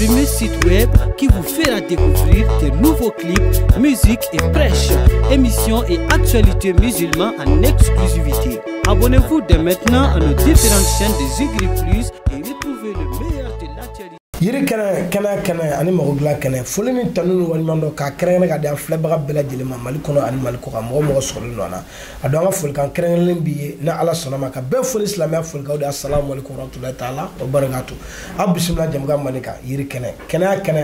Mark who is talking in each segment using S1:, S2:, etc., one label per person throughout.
S1: premier site web qui vous fera découvrir de nouveaux clips, musique et prêches, émissions et actualités musulmanes en exclusivité. Abonnez-vous dès maintenant à nos différentes chaînes de Zigri Plus et retrouvez le meilleur de l'actualité.
S2: Yiri kana ani magogla kana fole ni tanunu wali mando ka krene ga dan flebaga bela jelema mali kono ani mali ko mo mo solo nona ado nga fol kan krene lembi na ala sonama ka be fol islamia fol ka de assalamu alaikum warahmatullahi taala wa barakatuh bismillah jamga manika yiri kana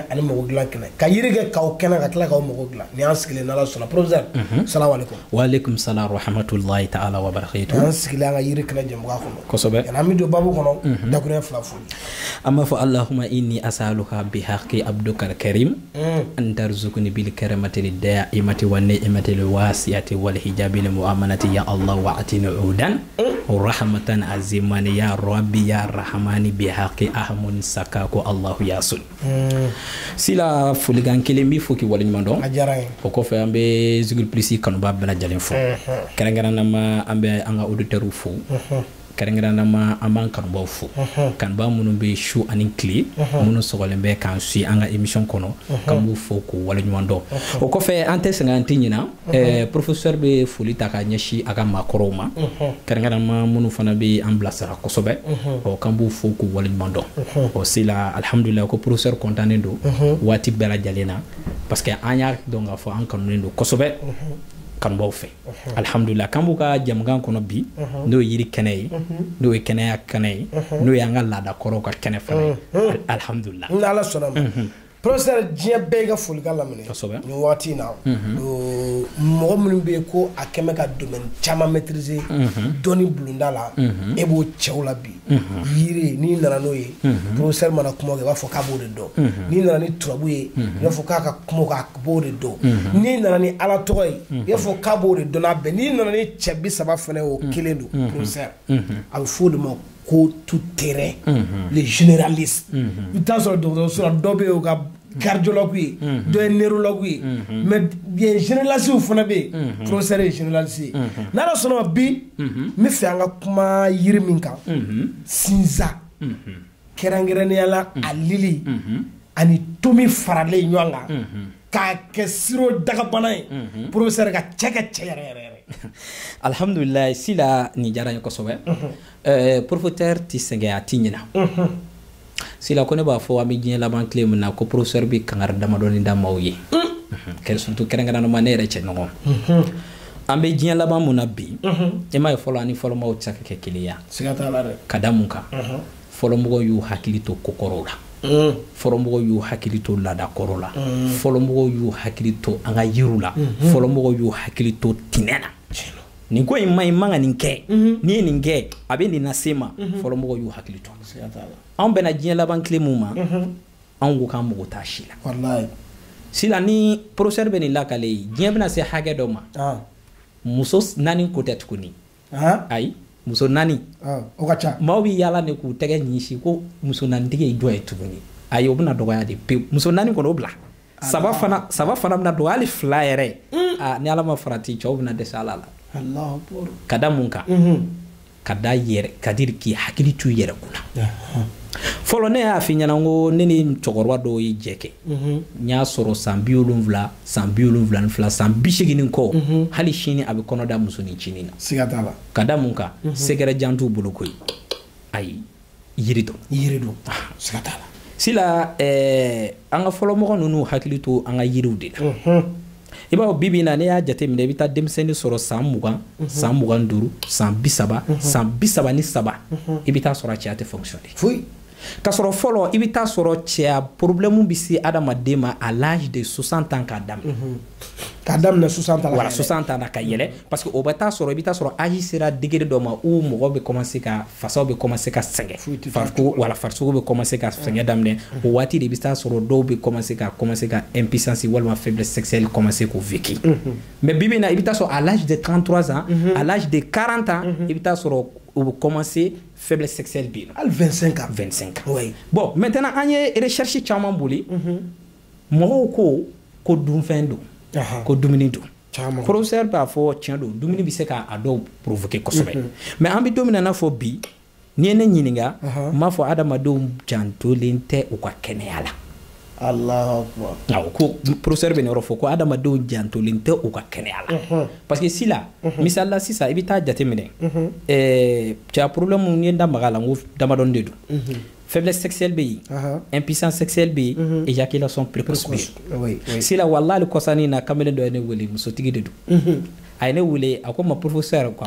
S2: ani magogla kana ka yiri ga ka kana ga kala ka magogla ni anskile na ala sona professeur assalamu alaikum
S3: wa alaikum salam wa rahmatullahi taala wa barakatuh
S2: anskile nga yiri kana jamga
S3: ko sobe
S2: na mi do babu kono da ko ne fla fol
S3: amma fa allahumma إني أسألك بحق عبدك الكريم أن ترزقني بالكرامة الدائمة والنعمة الواسعة والحجاب المؤمنة يا الله وأعطني عودا ورحمة عظيما يا ربي يا رحمن بحق أحمد سكاك الله ياسون سلا فلغان كلمي فوكي ولن مندون وكوفي أمبي زغل بلسي كانوا بابنا جالين فو كرنغانا نما أمبي أنغا أودترو فو karengana nama amban kanba fu kanba munu be show anin clé munu sogole be kan su anga émission kono kambu foko wala nyuando o ko fe ante senganti nyina professeur be fuli taka nyashi aga makoroma karengana ma munu fana be amblasara ko sobe o kambu foko wala nyuando o sila alhamdulillah ko professeur contanendo wati bela jalena parce que anya donga fo an kanendo ko sobe kan baw fe alhamdulillah kambu ka jamgan kono bi no yiri kenay no kenaya kenay no yanga lada koro ka kene fa alhamdulillah
S2: ala sonam professeur dia bega fulga lamine ni wati na mo mun be ko akeme ka domaine chama maîtriser doni blundala e bo chewla bi yiri ni nana no ye professeur mana kuma ga fo ka bo de do ni nana ni trabu ye ya fo ka kuma ka bo de do ni nana ni ala toy ya fo ka bo de do na be ni nana ni chebi saba fene o kilendo professeur al fo de mo ko tout terrain les généralistes il t'a sur dobe o ga cardiologue do neurologue mais bien généraliste fona be professeur généraliste na la sono bi mi fi anga kuma yiri minka sinza kerangere yala alili ani tomi farale nyanga ka kesiro daga banay professeur ga cheka cheyere
S3: alhamdulillah sila ni jara ko sobe professeur ti senga atinyina sila ko ne ba fo ami jien laban clé mun na ko professeur bi kangar dama doni da mawye kel surtout kerenga no manere che no ambe jien laban mun nabi e may folo ani folo maw tsaka ke kiliya
S2: sigata la re
S3: kadamunka folo mgo yu hakilito kokorola folo mgo yu hakilito lada korola folo mgo yu hakilito anga yirula folo mgo yu hakilito tinena ni ko imma manga ninke ni ninge abe ni nasema folo mgo yu hakilito an bena jien laban clé muma an go kan mugo tashila
S2: wallahi
S3: sila ni professeur beni lakale jien bena se hage do ma musos nani ko tetkuni ay muso nani
S2: o gacha
S3: mawi yala ne ku tege nyishi ko muso nani dige do etuni ay obna do ya de pe muso nani ko obla saba fana na do ali flyere ni ala ma farati chobna de salala
S2: allah akbar
S3: kadamunka kada yere kadir ki hakili tu yere kuna folo ne a fi nyana ngo neni chogorwa do yi jeke nya soro sambiolum vla sambishigini ko hali shini abi kono da musuni chinina
S2: sigatala
S3: kada munka segere jantu bulukoy ay yirido sigatala sila anga folo mo nunu hakili tu anga yirude iba bibi na ne ya jate mine bita demseni soro samugan duru sambisaba ni saba ibita soro chiate fonctionner
S2: fui
S3: ka soro folo ibita soro chia problème bisi adama dema à l'âge de 60 ans
S2: kadam na 60 ans
S3: voilà 60 ans ka yele parce que obata soro ibita soro agi sera degré do ma ou mo be commencer ka façon be commencer ka senge farko wala farko be commencer ka senge damne o wati de bita soro do be commencer ka impuissance wala faiblesse sexuelle commencer ko veki mais bibi na ibita soro à l'âge de 33 ans à l'âge de 40 ans ibita soro ou commencer faiblesse sexuelle bien
S2: al 25 ans
S3: oui bon maintenant on y recherche chama boli mo ko dum fendo ko dumini do professeur ba fo tiendo dumini bi se ka ado provoquer ko sobe mais ambi domina na fo bi ni ene nyininga ma fo adama do janto lente o kwa keneyala
S2: Allahu akbar
S3: ko professeur be ne rofo ko adama do jantolin te o ka kɛnɛya la parce que sila misalla sisa i bɛ taa jateminɛ tu as problème mun ye da magala ngo damadon de do faiblesse sexuelle be impuissance sexuelle be éjaculation précoce be sila wallahi kosani na kamele do ne wele musotigi de do ay ne wele ako ma professeur ko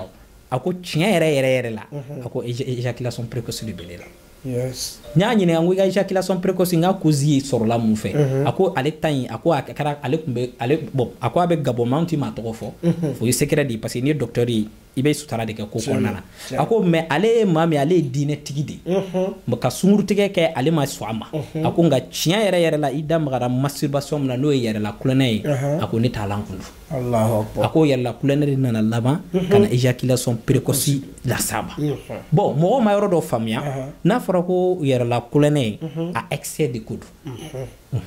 S3: ako tiɲɛ yɛrɛ la ako éjaculation précoce de be la
S2: yes
S3: nya nyine ngo éjaculation précoce nga cause sur la mun fɛ ako ale tan ako akara ale kumbe ale bon ako abe gabo mountain ma tɔgɔ fɔ fo secret di parce que ni docteur yi i bɛ sutara de kɛ ko kɔnɔna na ako mais ale mami ale diinɛ tigi de mo ka sunguru tigɛ kɛ ale ma sɔn a ma ako nka tiɲɛ yɛrɛ la i da magara masturbation min na n'o ye yɛrɛ la kulonkɛ ye ako ne t'a lankundu
S2: Allahu akbar
S3: ako yɛrɛ la kulonkɛ de nana laban kana éjaculation précoce la saba bon mɔgɔ ma yɔrɔ dɔ faamuya n'a fɔra ko yɛrɛ la kulonkɛ a excès de ko don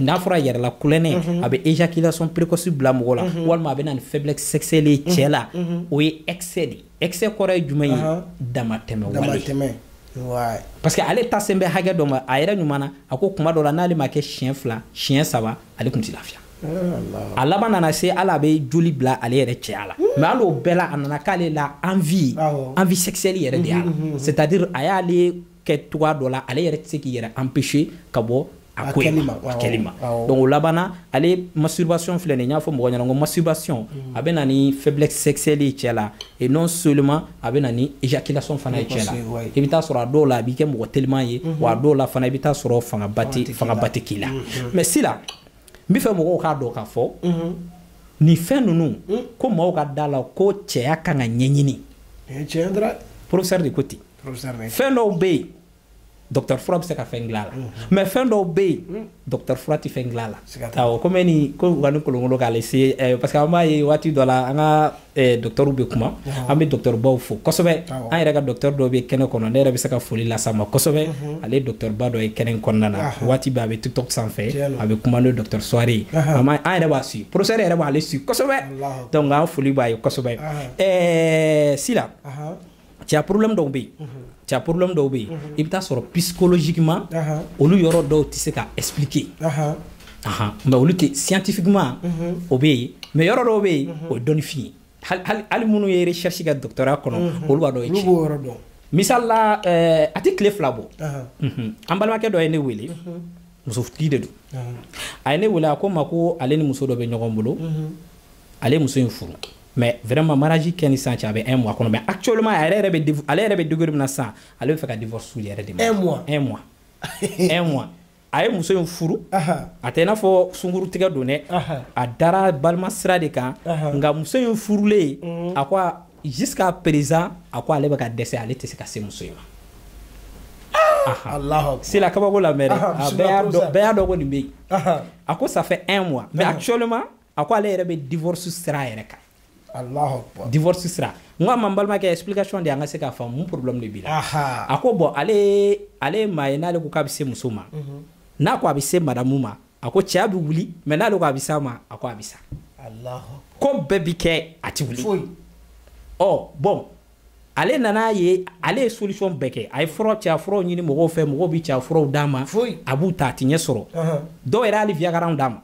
S3: n'a fɔra yɛrɛ la kulonkɛ a bɛ éjaculation précoce bila mɔgɔ la walima a bɛ na ni faiblesse sexuelle ye cɛ la o ye excès de excès kɔrɔ ye jumɛn ye damatɛmɛ wale parce que ale ta sen bɛ hakɛ dɔ ma a yɛrɛ ɲuman na a ko kuma dɔ la n'ale ma kɛ siɲɛ 2 siɲɛ 3 ale tun tɛ lafiya a laban nana se ala bɛ joli bila ale yɛrɛ cɛya la mais hali o bɛɛ la a nana k'ale la envie sexuelle yɛrɛ de y'a la c'est à dire a y'ale kɛ cogoya dɔ la ale yɛrɛ tɛ se k'i yɛrɛ empêcher ka bɔ a kelima donc o labana ale masturbation filɛ nin y'a fɔ mɔgɔ ɲɛna ko masturbation a bɛ na ni faiblesse sexuelle ye cɛ la et non seulement a bɛ na ni éjaculation fana ye cɛ la i bɛ taa sɔrɔ a dɔw la a b'i kɛ mɔgɔ teliman ye wa a dɔw la fana i bɛ taa sɔrɔ fangaba tɛ k'i la mais sisan n bɛ fɛ mɔgɔw k'a dɔn k'a fɔ nin fɛn ninnu ko maaw ka da la ko cɛya kan ka ɲɛɲini professeur de ko ten fɛn dɔw bɛ yen docteur fura bɛ se ka fɛn dilan a la mais fɛn dɔw bɛ yen docteur fura tɛ fɛn dilan a la awɔ komi ni ko u ka ni kolonkolon k'ale se parce que an b'a ye waati dɔ la an ka docteur bɛ kuma an bɛ docteur baw fo kosɛbɛ an yɛrɛ ka docteur dɔ bɛ kɛnɛ kɔnɔ ne yɛrɛ bɛ se ka foli lase a ma kosɛbɛ ale ye docteur ba dɔ ye kɛnɛ kɔnɔna na waati bɛɛ a bɛ tiktok sanfɛ a bɛ kuma n'o docteur Suware an yɛrɛ b'a suit professeur yɛrɛ b'ale suit kosɛbɛ donc an foli b'a ye kosɛbɛ Sila cɛ problème dɔw bɛ yen cɛ problème dɔw bɛ yen i bɛ taa sɔrɔ psychologiquement olu yɔrɔ dɔw tɛ se ka expliquer mais olu tɛ scientifiquement o bɛ yen mais yɔrɔ dɔw bɛ yen o ye dɔnnifin ye hali minnu ye recherche kɛ doctorat kɔnɔ olu b'a dɔn o ye tiɲɛ misali la a tɛ tile 2 bɔ an balimakɛ dɔ ye ne wele musotigi de don a ye ne wele a ko n ma ko ale ni muso dɔ bɛ ɲɔgɔn bolo ale ye muso in furu mais vraiment mariage kɛ ni sisan cɛ a bɛ 1 mois kɔnɔ mais actuellement ale yɛrɛ bɛ degré min na sisan ale bɛ fɛ ka divorce yɛrɛ de ma 1 mois a ye muso in furu a tɛ i n'a fɔ sunkuru tigɛ don dɛ a dara balima sira de kan nka muso in furulen a ko jusqu'à présent a ko ale bɛ ka dɛsɛ ale tɛ se ka se muso in ma Sila kabako lamɛn dɛ bɛɛ y'a dɔn ko nin bɛ yen a ko ça fait 1 mois mais actuellement a ko ale yɛrɛ bɛ divorce sira yɛrɛ kan divorce sira n ko a ma n balimakɛ explication de an ka se k'a faamu mun problème de b'i la a ko bon ale ye maa ye n'ale ko k'a bɛ se muso ma n'a ko a bɛ se madamu ma a ko cɛya bɛ wuli mais n'ale ko a bɛ s'a ma a ko a bɛ sa ko bɛɛ bi kɛ a tɛ wuli bon ale nana ye ale ye solution bɛɛ kɛ a ye cɛya furaw ɲini mɔgɔw fɛ mɔgɔw bɛ cɛya furaw d'a ma a b'u ta a tɛ ɲɛ sɔrɔ dɔw yɛrɛ hali viagaranw d'a ma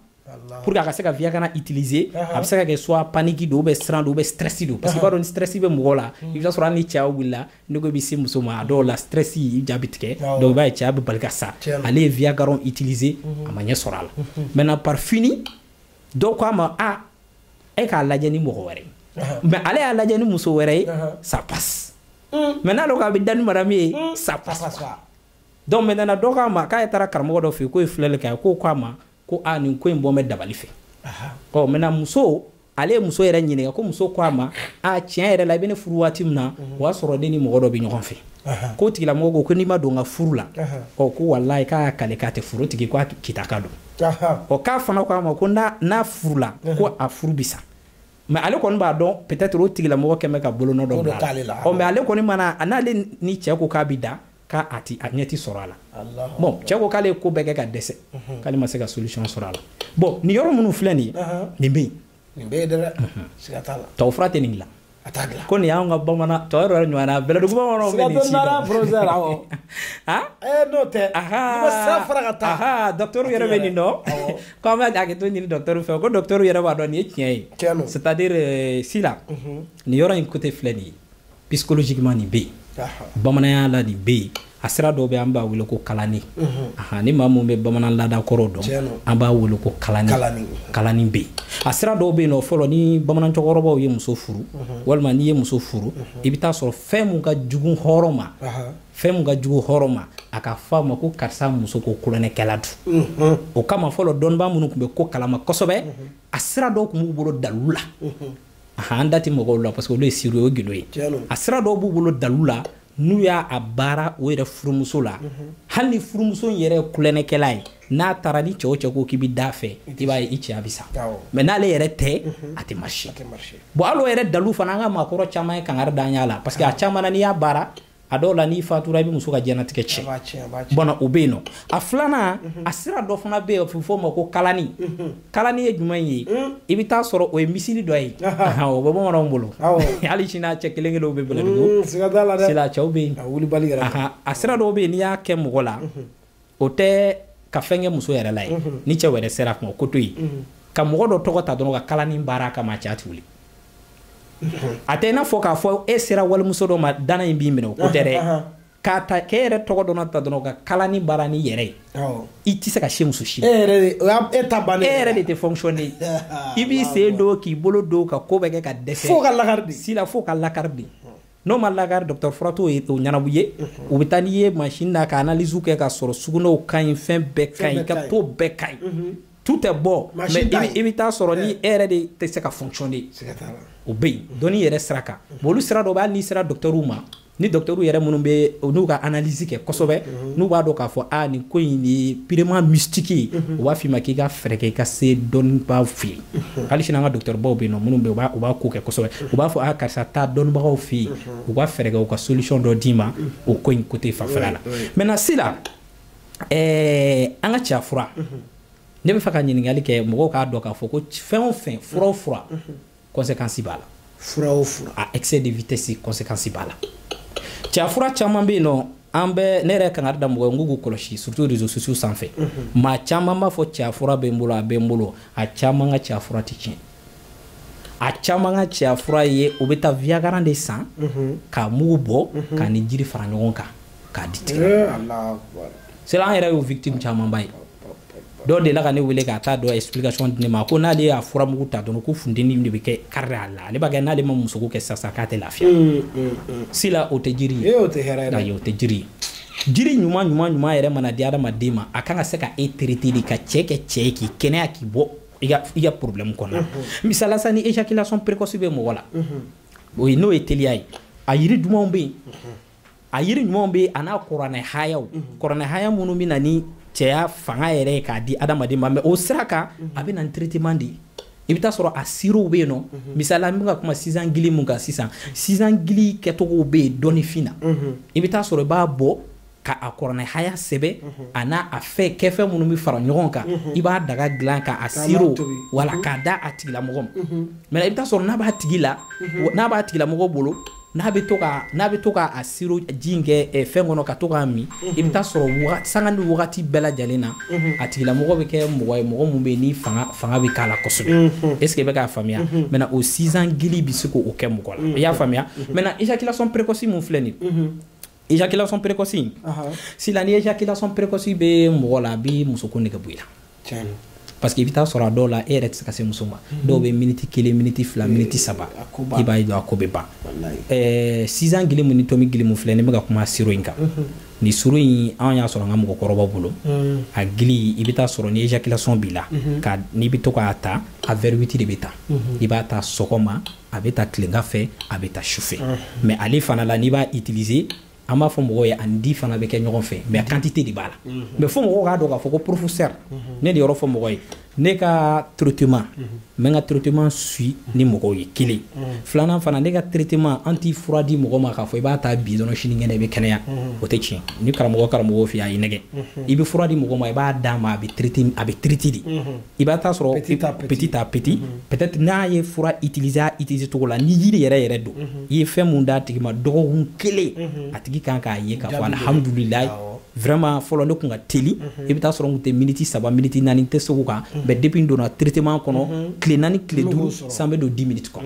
S3: pour que a ka se ka viagana utiliser a bɛ se ka kɛ soit panique don ou bien siran don ou bien stress don parce que i b'a dɔn ni stress bɛ mɔgɔ la i bɛ taa sɔrɔ hali ni cɛya wulila ne ko i bɛ se muso ma a dɔw la stress i ja bɛ tigɛ donc i b'a ye cɛya bɛ bali ka sa ale ye viagaranw utiliser a ma ɲɛ sɔrɔ a la maintenant par fini dɔw ko a ma e k'a lajɛ ni mɔgɔ wɛrɛ mais ale y'a lajɛ ni muso wɛrɛ ye ça passe mais n'ale ko a bɛ da ni madame ye ça passe donc maintenant dɔw k'a ma k'a ye taara karamɔgɔ dɔ fɛ yen k'o ye filɛli kɛ k'o k'a ma ko nin ko in bɔ bɛ dabali fɛ maintenant muso ale ye muso yɛrɛ ɲininka ko muso ko a ma tiɲɛ yɛrɛ la i bɛ ne furu waati min na o y'a sɔrɔ ne ni mɔgɔ dɔ bɛ ɲɔgɔn fɛ k'o tigilamɔgɔ ko n'i ma don n ka furu la ko walayi k'a kale k'a tɛ furu tigi k'a kitaka don k'a fana ko a ma ko n'a furu la ko a furu bɛ sa mais ale kɔni b'a dɔn peut-être o tigilamɔgɔ kɛn bɛ ka bolonɔ dɔ bila a la mais ale kɔni mana n'ale ni cɛ ko k'a bɛ da k'a ɲɛ tɛ sɔrɔ a la bon cɛ ko k'ale ye ko bɛɛ kɛ ka dɛsɛ k'ale ma se ka solution sɔrɔ a la bon nin yɔrɔ minnu filɛ nin ye nin bɛ yen nin bɛ yen dɛ siga t'a la tubabu fura tɛ nin dilan
S2: atagla
S3: ko ni y'anw ka bamanan tɔ yɛrɛ ɲɔgɔn na bɛlɛdugu bamananw bɛ nin si dɔn
S2: professeur awɔ n'o tɛ i bɛ sira fara ka taa
S3: docteur yɛrɛ bɛ nin dɔn ko an bɛ hakɛ to ɲini docteur fɛ ko docteur yɛrɛ b'a dɔn nin ye tiɲɛ ye c'est à dire Sila nin yɔrɔ in côté filɛ nin ye psychologiquement nin bɛ yen bamananya la nin bɛ yen a sira dɔw bɛ an b'a wele ko kalani ni maa mun bɛ bamanan laada kɔrɔ dɔn an b'a wele ko kalani bɛ yen a sira dɔw bɛ yen nɔ fɔlɔ ni bamanan cɛkɔrɔbaw ye muso furu walima n'i ye muso furu i bɛ taa sɔrɔ fɛn mun ka jugu hɔrɔn ma fɛn mun ka jugu hɔrɔn ma a ka fɔ a ma ko karisa muso ko kolonɛkɛla don o kama fɔlɔ dɔnnibaa minnu tun bɛ ko kalama kosɛbɛ a sira dɔw tun b'u bolo dalu la an da tɛ mɔgɔw la parce que olu ye siro ye o gindo ye a sira dɔw b'u bolo dalu la n'u y'a baara o yɛrɛ furumuso la hali ni furumuso in yɛrɛ ye kulɛnɛkɛla ye n'a taara ni cɛ o cɛ ko k'i bɛ da fɛ i b'a ye i cɛ a bɛ sa mais n'ale yɛrɛ tɛ a tɛ marché bon hali o yɛrɛ dalu fana an ka maakɔrɔ caman ye kangari da an y'a la parce que a caman na n'i y'a baara a dɔw la n'i fatura i bɛ muso ka diɲɛlatigɛ tiɲɛ bon o bɛ yen nɔ a filanan a sira dɔ fana bɛ yen a bɛ fɔ o ma ko kalani kalani ye jumɛn ye i bɛ taa sɔrɔ o ye misiri dɔ ye o bɛ bamananw bolo hali sini a cɛ kelen kelenw bɛ bɛlɛdugu sila cɛw bɛ yen a sira dɔw bɛ yen n'i y'a kɛ mɔgɔ la o tɛ ka fɛn kɛ muso yɛrɛ la ye ni cɛ wɛrɛ sera kuma o ko to yen ka mɔgɔ dɔ tɔgɔ ta dɔrɔn ka kalani baara kama a cɛ tɛ wuli a tɛ i n'a fɔ k'a fɔ e sera walimuso dɔ ma dana in b'i minɛ o ko tɛ dɛ k'a ta k'e yɛrɛ tɔgɔ dɔn ta dɔrɔn ka kalani baara ni yɛrɛ ye i tɛ se ka se muso si e yɛrɛ de tɛ fonctionner i b'i sen don k'i bolo don ka ko bɛɛ kɛ ka dɛsɛ
S2: fo ka lakari de
S3: sila fo ka lakari de n'o ma lakari docteur fura t'o ye o ɲɛnabu ye u bɛ taa n'i ye machine na ka analyse kɛ ka sɔrɔ sugunɛw ka ɲi fɛn bɛɛ ka ɲi ka to bɛɛ ka ɲi tout est bon mais i bɛ taa sɔrɔ ni e yɛrɛ de tɛ se ka fonctionner o bɛ yen dɔnni yɛrɛ sira kan bon olu sira dɔ bɛ hali n'i sera docteurw ma ni docteurw yɛrɛ minnu bɛ n'u ka analyse kɛ kosɛbɛ n'u b'a dɔn k'a fɔ nin ko in ye purement mystique ye u b'a f'i ma k'i ka fɛɛrɛ kɛ i ka se dɔnnibagaw fɛ yen hali sini an ka docteurbaw bɛ yen nɔ minnu bɛ yen u b'a ko kɛ kosɛbɛ u b'a fɔ karisa taa dɔnnibagaw fɛ yen u ka fɛɛrɛ kɛ u ka solution dɔ d'i ma o ko in côté fanfɛla la maintenant Sila an ka cɛya fura ne bɛ fɛ ka ɲininkali kɛ mɔgɔw k'a dɔn k'a fɔ ko fɛn o fɛn fura o fura conséquence b'a la
S2: fura o fura
S3: a excès de vitesse conséquence b'a la cɛya fura caman bɛ yen nɔ an bɛ ne yɛrɛ kangari da mɔgɔ ye n k'u k'u kɔlɔsi surtout réseaux sociaux sanfɛ maa caman b'a fɔ cɛya fura bɛ n bolo a bɛ n bolo a caman ka cɛya fura tɛ tiɲɛ a caman ka cɛya fura ye u bɛ taa viagra de san k'a mugu bɔ k'a ni jiri fara ɲɔgɔn kan k'a di tigɛ c'est an yɛrɛ y'o victime caman ba ye dɔw de la ka ne wele k'a taa dɔn explication di ne ma ko n'ale y'a furamugu ta dɔrɔn ko funteni de bɛ kɛ kari a la ale b'a kɛ n'ale ma musoko kɛ sisan k'a tɛ lafiya Sila o tɛ jiri ye o tɛ jiri ye jiri ɲuman yɛrɛ mana di adamaden ma a kan ka se ka e traiter de ka cɛ kɛ cɛ ye k'i kɛnɛya k'i bɔ i ka problème kɔnɔ misala sa ni éjaculation précoce bɛ mɔgɔ la o ye n'o ye teliya ye a yiri dumanw bɛ yen a yiri ɲumanw bɛ yen a n'a kɔrɔnɛ hayaw kɔrɔnɛ haya minnu bɛ na ni cɛya fanga yɛrɛ ye k'a di adamaden ma mais o sira kan a bɛ na ni traitement de ye i bɛ taa sɔrɔ a sirow bɛ yen nɔ misali an bɛ ka kuma sisan gili mun kan sisan sisan gili kɛcogow bɛ yen dɔnnifin na i bɛ taa sɔrɔ i b'a bɔ ka a kɔrɔnɛ haya sɛbɛ a n'a a fɛn kɛfɛn minnu bɛ fara ɲɔgɔn kan i b'a daga dilan ka a siro wala k'a da a tigilamɔgɔ ma mais i bɛ taa sɔrɔ n'a b'a tigilamɔgɔ bolo n'a bɛ to ka a siro ji in kɛ fɛn kɔnɔ ka to k'a min i bɛ taa sɔrɔ sanga ni wagati bɛɛ lajɛlen na a tigilamɔgɔ bɛ kɛ mɔgɔ ye mɔgɔ mun bɛ yen ni fanga bɛ k'a la kosɛbɛ est ce que i bɛ k'a faamuya maintenant o sisan gili bɛ se k'o kɛ mɔgɔ la i y'a faamuya maintenant éjaculation précoce mun filɛ nin éjaculation précoce Sila ni éjaculation précoce bɛ mɔgɔ la a bɛ musoko nege bɔ i la parce que i bɛ taa sɔrɔ a dɔw la e yɛrɛ tɛ se ka se muso ma dɔw bɛ miniti 1 miniti 2 miniti 3 i b'a ye dɔn a ko bɛ ban sisan gili mun ni tomi gili mun filɛ ne bɛ ka kuma siro in kan ni siro in an y'a sɔrɔ an ka mɔgɔkɔrɔbaw bolo a gili i bɛ taa sɔrɔ ni éjaculation b'i la n'i bɛ to k'a ta a verre 8 de bɛ ta i b'a ta sɔgɔma a bɛ ta tilegan fɛ a bɛ ta sufɛ mais ale fana la n'i b'a utiliser an b'a fɔ mɔgɔw ye ani di fana bɛ kɛ ɲɔgɔn fɛ mais quantité de b'a la mais fo mɔgɔw k'a dɔn k'a fɔ ko professeur ne de yɔrɔ fɔ mɔgɔ ye ne ka traitement mais ka traitement suit ni mɔgɔw ye kelen filanan fana ne ka traitement anti fura di mɔgɔ ma k'a fɔ i b'a ta bi dɔrɔn sini kɛnɛ i bɛ kɛnɛya o tɛ tiɲɛ ni karamɔgɔ fɛ a y'i nɛgɛ i bɛ fura di mɔgɔ ma i b'a d'a ma a bɛ traiter de i b'a taa sɔrɔ petit à petit peut-être n'a ye fura utiliser cogo la ni yiri yɛrɛ don i ye fɛn mun d'a tigi ma dɔgɔkun kelen a tigi kan k'a ye k'a fɔ alhamdulilayi vraiment fɔlɔ ne kun ka teli i bɛ taa sɔrɔ n kun tɛ miniti 3 miniti 4 tɛ segu kan mais depuis n donna traitement kɔnɔ tile 4 tile 5 san bɛ don 10 minutes kɔnɔ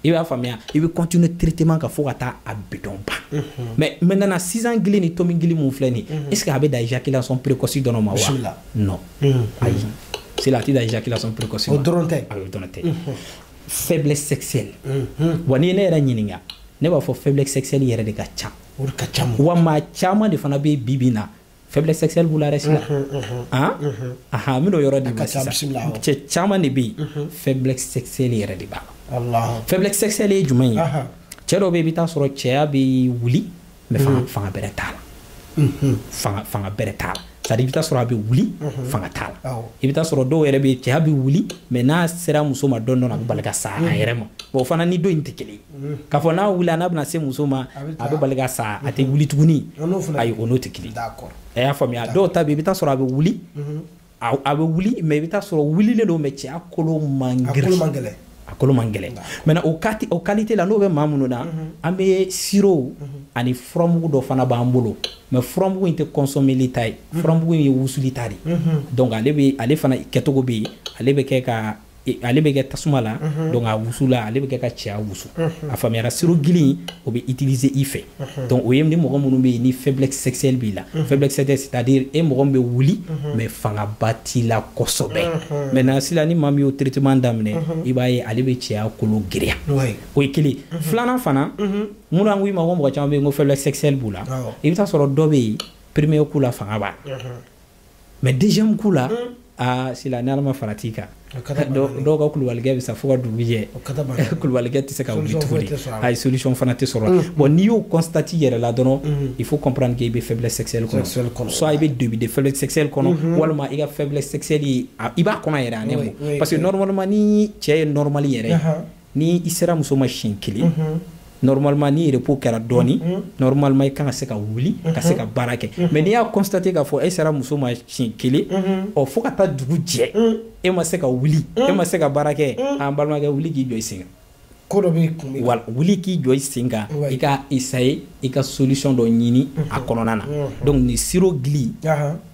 S3: i b'a faamuya i bɛ continuer traitement kan fo ka taa a bidɔn ban mais maintenant 6 ans gili ni tomi gili mun filɛ nin est ce que a bɛ da éjaculation précoce dɔrɔn ma wa non ayi c'est la ti da éjaculation précoce
S2: o dɔrɔn tɛ
S3: ayi o dɔrɔn tɛ faiblesse sexuelle wa ni ne yɛrɛ ɲininka ne b'a fɔ faiblesse sexuelle yɛrɛ de ka ca wa maa caman de fana bɛ bibi na faiblesse sexuelle b'u la yɛrɛ sila n bɛn'o yɔrɔ di ma sisan cɛ caman de bɛ yen faiblesse sexuelle yɛrɛ de b'a la faiblesse sexuelle ye jumɛn ye cɛ dɔw bɛ yen i bɛ taa sɔrɔ cɛya bɛ wuli mais fanga bɛrɛ t'a la fanga bɛrɛ t'a la c'est-à-dire i bɛ taa sɔrɔ a bɛ wuli fanga t'a la i bɛ taa sɔrɔ dɔw yɛrɛ bɛ yen cɛya bɛ wuli mais n'a sera muso ma dɔɔnin a bɛ bali ka sa a yɛrɛ ma bon o fana ni dɔ in tɛ kelen ye k'a fɔ n'a wulila n'a bɛna se muso ma a bɛ bali ka sa a tɛ wuli tuguni ayi o n'o tɛ kelen ye a y'a faamuya dɔw ta bɛ yen i bɛ taa sɔrɔ a bɛ wuli a bɛ wuli mais i bɛ taa sɔrɔ wulilen don mais cɛya kolo man gɛlɛn a kolo man gɛlɛn maintenant o qualité la n'o bɛ maa minnu na an bɛ sirop ani furamugu dɔ fana b'an bolo mais furamugu in tɛ consommer ta ye furamugu in ye wusuli ta de donc ale fana kɛcogo bɛ yen ale bɛ kɛ tasuma la donc a wusula ale bɛ kɛ ka cɛya wusu a faamuyara sirop gili o bɛ utiliser i fɛ donc o ye ni mɔgɔ minnu bɛ yen ni faiblesse sexuelle b'i la faiblesse sexuelle c'est-à-dire e mɔgɔ min bɛ wuli mais fangaba t'i la kosɛbɛ maintenant sisan ni maa min y'o traitement daminɛ i b'a ye ale bɛ cɛya kolo giriya o ye kelen filanan fana mun an ko i ma ko mɔgɔ caman bɛ yen ko faiblesse sexuelle b'u la i bɛ taa sɔrɔ dɔ bɛ yen premier coup la fanga b'a la mais deuxième coup la sisan ni ala ma farati kan dɔw ka kulubalikɛ bɛ sa fo ka dugu jɛ kulubalikɛ tɛ se ka wuli tuguni a ye solution fana tɛ sɔrɔ la bon n'i y'o constate yɛrɛ la dɔrɔn il faut comprendre que i bɛ faiblesse sexuelle kɔnɔ soit i bɛ début de faiblesse sexuelle kɔnɔ walima i ka faiblesse sexuelle ye i b'a kɔnɔ yɛrɛ a nɛmɔ parce que normalement ni cɛ ye normal yɛrɛ ni i sera muso ma siɲɛ kelen normalement ni repos kɛra dɔɔni normalement i kan ka se ka wuli ka se ka baara kɛ mais n'i y'a constater k'a fɔ e sera muso ma siɲɛ kelen ɔ fo ka taa dugu jɛ e ma se ka wuli e ma se ka baara kɛ an balimakɛ wuli k'i jɔ i sen kan
S2: ko dɔ b'i kun
S3: wala wuli k'i jɔ i sen kan i ka essayer i ka solution dɔ ɲini a kɔnɔna na donc ni sirop gili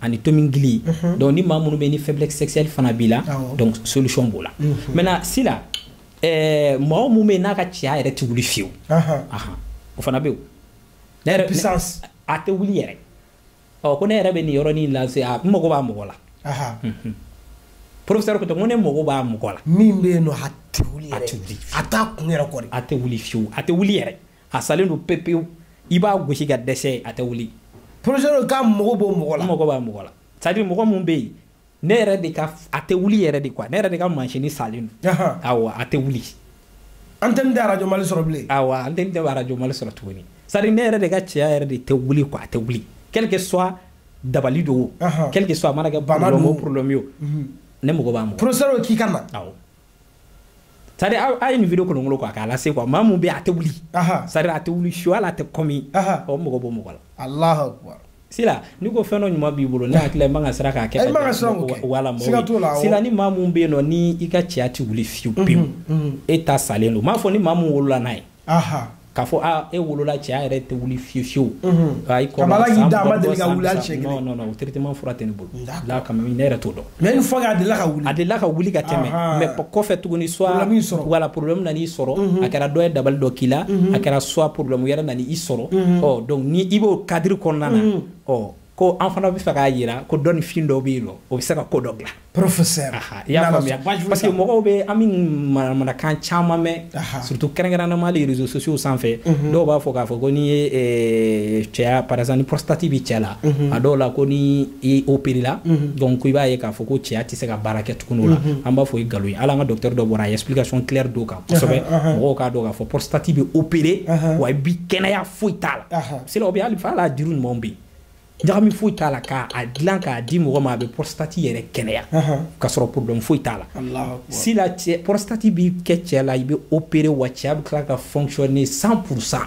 S3: ani tomi gili donc ni maa minnu bɛ ni faiblesse sexuelle fana b'i la donc solution b'o la maintenant sisan mɔgɔ mun bɛ yen n'a ka cɛya yɛrɛ tɛ wuli fiyewu o fana bɛ yen ne yɛrɛ
S2: puissance
S3: a tɛ wuli yɛrɛ ko ne yɛrɛ bɛ nin yɔrɔnin lase n mago b'a mɔgɔ la professeur ko tɛ ko ne mago b'a mɔgɔ la
S2: min bɛ yen nɔ a tɛ wuli yɛrɛ a t'a kun yɛrɛ kɔni
S3: a tɛ wuli fiyewu a tɛ wuli yɛrɛ a salen don pepewu i b'a gosi ka dɛsɛ a tɛ wuli
S2: professeur k'a mago b'o mɔgɔ la
S3: n mago b'a mɔgɔ la c'est à dire mɔgɔ mun bɛ yen ne yɛrɛ de ka a tɛ wuli yɛrɛ de quoi ne yɛrɛ de ka machine salen don awɔ a tɛ wuli
S2: antenne tɛ radio Mali sɔrɔ bilen
S3: awɔ antenne tɛ radio Mali sɔrɔ tuguni c'est à dire ne yɛrɛ de ka cɛya yɛrɛ de tɛ wuli quoi a tɛ wuli quel que soit dabali do quel que soit a mana kɛ problème yo ne mago b'a mɔgɔ
S2: professeur k'i ka na
S3: awɔ c'est à dire a ye nin vidéo kolonkolon quoi k'a lase quoi maa mun bɛ a tɛ wuli c'est à dire a tɛ wuli su hali a tɛ kɔmi ɔ mago b'o mɔgɔ la
S2: Allahu akbar
S3: sila ni ko fɛn dɔ ɲuman b'i bolo ne hakili la i man ka sira k'a kɛ wala mɔgɔ sila ni maa mun bɛ yen nɔ ni i ka cɛya tɛ wuli fiyewu pewu e ta salen don m'a fɔ ni maa mun wolola n'a ye k'a fɔ e wolola cɛya yɛrɛ tɛ wuli fiyewu ayi
S2: kabala k'i da a ma deli ka wuli hali siɲɛ kelen
S3: non o traitement fura tɛ ne bolo la quand même ne yɛrɛ t'o dɔn
S2: mais une fois que a delila ka wuli
S3: ka tɛmɛ mais kɔfɛ tuguni soit wala problème nan'i sɔrɔ a kɛra dɔ ye dabali dɔ k'i la a kɛra soit problème wɛrɛ nan'i sɔrɔ ɔ donc ni i b'o cadre kɔnɔna na ɔ ko an fana bɛ fɛ k'a jira ko dɔnni fin dɔw bɛ yen nɔ o bɛ se ka ko dɔ dilan
S2: professeur
S3: i y'a faamuya parce que mɔgɔw bɛ an bɛ manamanakan caman mɛn surtout kɛrɛnkɛrɛnnama hali réseaux sociaux sanfɛ dɔw b'a fɔ k'a fɔ ko n'i ye cɛya par exemple ni prostate bɛ cɛ la a dɔw la ko ni i opéré la donc i b'a ye k'a fɔ ko cɛya tɛ se ka baara kɛ tuguni o la an b'a fɔ o ye nkalon ye hali an ka docteur dɔ bɔra a ye explication claire d'o kan kosɛbɛ mɔgɔw k'a dɔn k'a fɔ prostate bɛ opéré wa i bi kɛnɛya foyi t'a la sinon o bɛ hali f'a la juru ɲumanw bɛ yen ɲagami foyi t'a la k'a dilan k'a di mɔgɔ ma a bɛ prostate yɛrɛ kɛnɛya k'a sɔrɔ problème foyi t'a la si la prostate bi kɛ cɛ la i bɛ opérer wa cɛ bɛ tila ka fonctionner 100%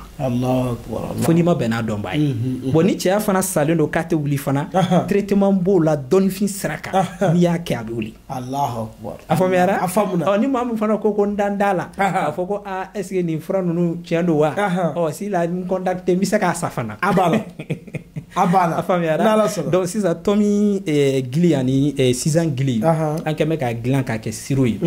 S3: fo n'i ma bɛn n'a dɔnba ye bon ni cɛya fana salen don k'a tɛ wuli fana traitement b'o la dɔnnifin sira kan n'i y'a kɛ a bɛ wuli a faamuyara ni maa min fana ko n dan da la a fɔ ko est-ce que nin fura ninnu tiɲɛ don wa si la n contacter n bɛ se k'a sa fana
S2: a b'a la
S3: a faamuyara donc sisan Tommy Gili ani Sisan Gili an kɛn bɛ k'a dilan k'a kɛ sirop ye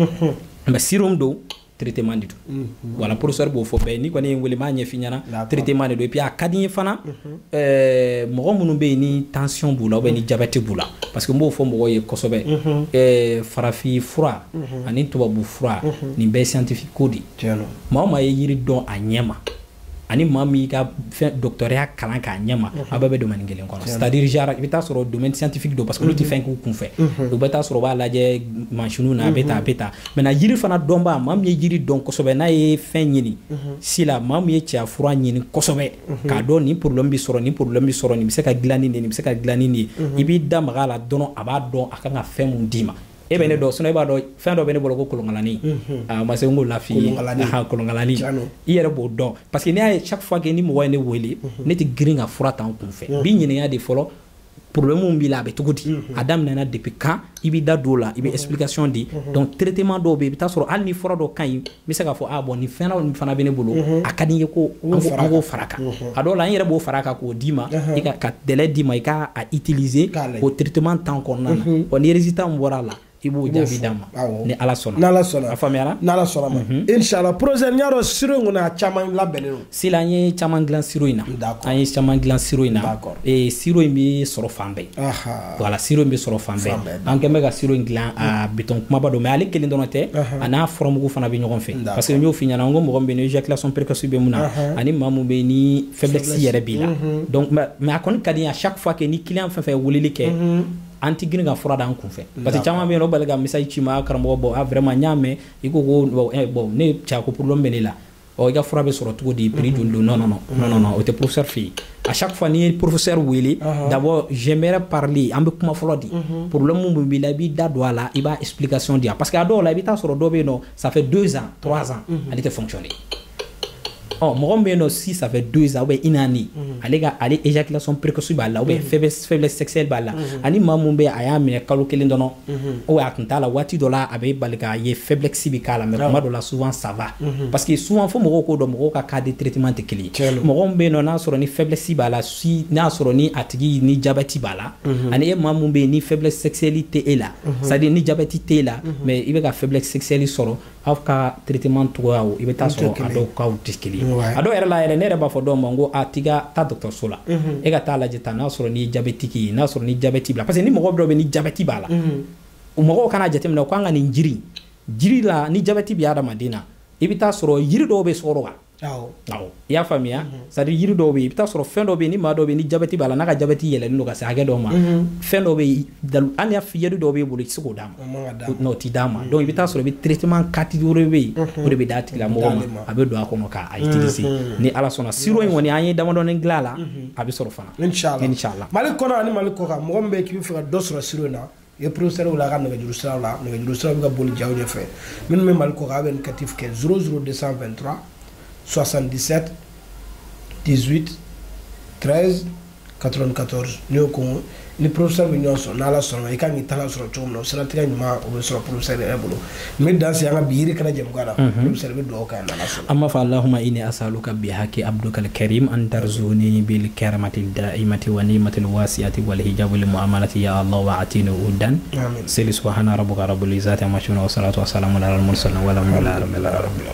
S3: mais sirop don traitement de don voilà professeur b'o fɔ bɛɛ ni kɔni ye n wele n b'a ɲɛf'i ɲɛna traitement de don et puis a ka di n ye fana mɔgɔ minnu bɛ yen ni tension b'u la ou bien ni diabète b'u la parce que n b'o fɔ mɔgɔw ye kosɛbɛ farafin fura ani tubabu fura nin bɛɛ ye scientifique ko de maa o maa ye yiri dɔn a ɲɛ ma ani maa min y'i ka doctorat kalan k'a ɲɛ ma a bɛɛ bɛ domaine kelen kɔnɔ c'est à dire genre i bɛ taa sɔrɔ domaine scientifique don parce que olu tɛ fɛn k'u kunfɛ u bɛ taa sɔrɔ u b'a lajɛ mansinuw na a bɛ tan a bɛ tan maintenant yiri fana dɔnba maa min ye yiri dɔn kosɛbɛ n'a ye fɛn ɲini si la maa min ye cɛya fura ɲini kosɛbɛ k'a dɔn nin problème bɛ sɔrɔ nin problème bɛ sɔrɔ nin bɛ se ka dilan ni nin bɛ se ka dilan ni nin ye i b'i da maga a la dɔrɔn a b'a dɔn a kan ka fɛn mun d'i ma e bɛ ne dɔn sinon e b'a dɔn fɛn dɔ bɛ ne bolo ko kolonkalani a ma se n k'o lafi ye kolonkalani i yɛrɛ b'o dɔn parce que n'i y'a ye chaque fois que ni mɔgɔ ye ne wele ne tɛ girin ka fura ta n kunfɛ n b'i ɲininka de fɔlɔ problème min b'i la a bɛ cogo di a daminɛna depuis quand i b'i da don o la i bɛ explication di donc traitement dɔw bɛ yen i bɛ taa sɔrɔ hali ni fura dɔ ka ɲi n bɛ se k'a fɔ bon nin fɛn dɔ fana bɛ ne bolo a ka di n ye ko an k'o fara kan a dɔw la n yɛrɛ b'o fara kan k'o d'i ma i ka délai d'i ma i k'a utiliser o traitement temps kɔnɔna na bon ni résultat min bɔra a la i b'o jaabi d'a ma ni ala sɔnna a faamuyara
S2: n'ala sɔnna ma inshallah professeur n y'a dɔn sirop in kɔni a caman labɛnnen don
S3: si la an ye caman dilan sirop in na an ye caman dilan sirop in na sirop in bɛ sɔrɔ fan bɛɛ voilà sirop in bɛ sɔrɔ fan bɛɛ an kɛn bɛ ka sirop in dilan a bitɔn kumaba don mais ale kelen dɔrɔn tɛ a n'a furamugu fana bɛ ɲɔgɔn fɛ parce que n y'o f'i ɲɛna n ko mɔgɔ min bɛ yen ni éjaculation précoce bɛ mun na ani maa min bɛ yen ni faiblesse yɛrɛ b'i la donc mais a kɔni ka di n ye à chaque fois que ni client fɛn fɛn ye weleli kɛ an tɛ girin ka fura d'an kunfɛ parce que caman bɛ yen o bali ka message ci ma karamɔgɔ bɔ vraiment n y'a mɛn i ko bon ne cɛ ko problème bɛ ne la i ka fura bɛ sɔrɔ cogo di prix joli don non o tɛ professeur fɛ yen à chaque fois n'i ye professeur wele d'abord j'aimerais parler an bɛ kuma fɔlɔ di problème min b'i la i b'i da don a la i b'a explication di parce que a dɔw la i bɛ taa sɔrɔ dɔw bɛ yen nɔ ça fait 2 ans 3 ans ale tɛ fonctionner mɔgɔ min bɛ yen nɔ si ça fait 2 ans ou bien 1 année ale éjaculation précoce b'a la ou bien faiblesse sexuelle b'a la ani maa min bɛ yen a y'a minɛ kalo kelen dɔrɔn ou a tun t'a la waati dɔ la a bɛ bali k'a ye faiblesse bɛ k'a la mais kuma dɔ la souvent ça va parce que souvent fo mɔgɔw k'o dɔn mɔgɔw ka cas de traitement tɛ kelen ye mɔgɔ min bɛ yen nɔ n'a sɔrɔ ni faiblesse b'a la n'a sɔrɔ ni a tigi ni diabète b'a la ani e maa min bɛ yen ni faiblesse sexuelle tɛ e la c'est à dire ni diabète tɛ e la mais i bɛ ka faiblesse sexuelle sɔrɔ aw ka traitement cogoyaw i bɛ taa sɔrɔ a dɔw kaw tɛ kelen ye a dɔw yɛrɛ la yɛrɛ ne yɛrɛ b'a fɔ dɔw ma n ko t'i ka taa dɔgɔtɔrɔso la e ka taa lajɛ tan n'a sɔrɔ ni ye diabétique ye n'a sɔrɔ ni diabète b'a la parce que ni mɔgɔ dɔw bɛ ni diabète b'a la o mɔgɔw kana jateminɛ u kan ka nin jiri la ni diabète bɛ adamaden na i bɛ taa sɔrɔ yiri dɔw bɛ sɔrɔ kan i y'a faamuya c'est à dire yiri dɔw bɛ yen i bɛ taa sɔrɔ fɛn dɔw bɛ yen ni maa dɔw bɛ yen ni diabète b'a la n'a ka diabète yɛlɛnnen don ka se hakɛ dɔw ma fɛn dɔw bɛ yen hali yiri dɔw bɛ bolo i tɛ se k'o d'a ma o t'i d'a ma donc i bɛ taa sɔrɔ i bɛ traitement catégorie bɛ yen o de bɛ d'a tigilamɔgɔ ma a bɛ don a kɔnɔ k'a utiliser ni ala sɔnna sirop in kɔni an ye damadɔnin dilan a la a bɛ sɔrɔ fana
S2: inshallah mali kɔnɔ ani mali kɔ kan mɔgɔ min bɛ yen k'i bɛ fɛ ka dɔ sɔrɔ sirop in na i ye professeur wele a ka nɛgɛjuru siraw la nɛgɛjuru siraw bɛ ka boli jaw ɲɛfɛ minnu bɛ mali kɔ kan a bɛ négatif kɛ 00223 77 18 13 94 n'i y'o kɔn ni professeur bɛ ɲɔgɔn sɔrɔ n'ala sɔnna i kan k'i taga sɔrɔ cogo min na o siratigɛ ɲuman o bɛ sɔrɔ professeur yɛrɛ bolo n bɛ dan se an ka bi yiri kana jɛmukan na professeur bɛ dugawu kɛ n'ala sɔnna
S3: an b'a fɔ allahumma inni as'aluka bihaqi abdukal karim an tarzuni bil karamati da'imati wa ni'matil wasi'ati wal hijabil mu'amalati ya allah wa atini udan seli subhana rabbika rabbil izzati amma yasifun wa salatu wa salamun alal mursalin walhamdulillahi rabbil alamin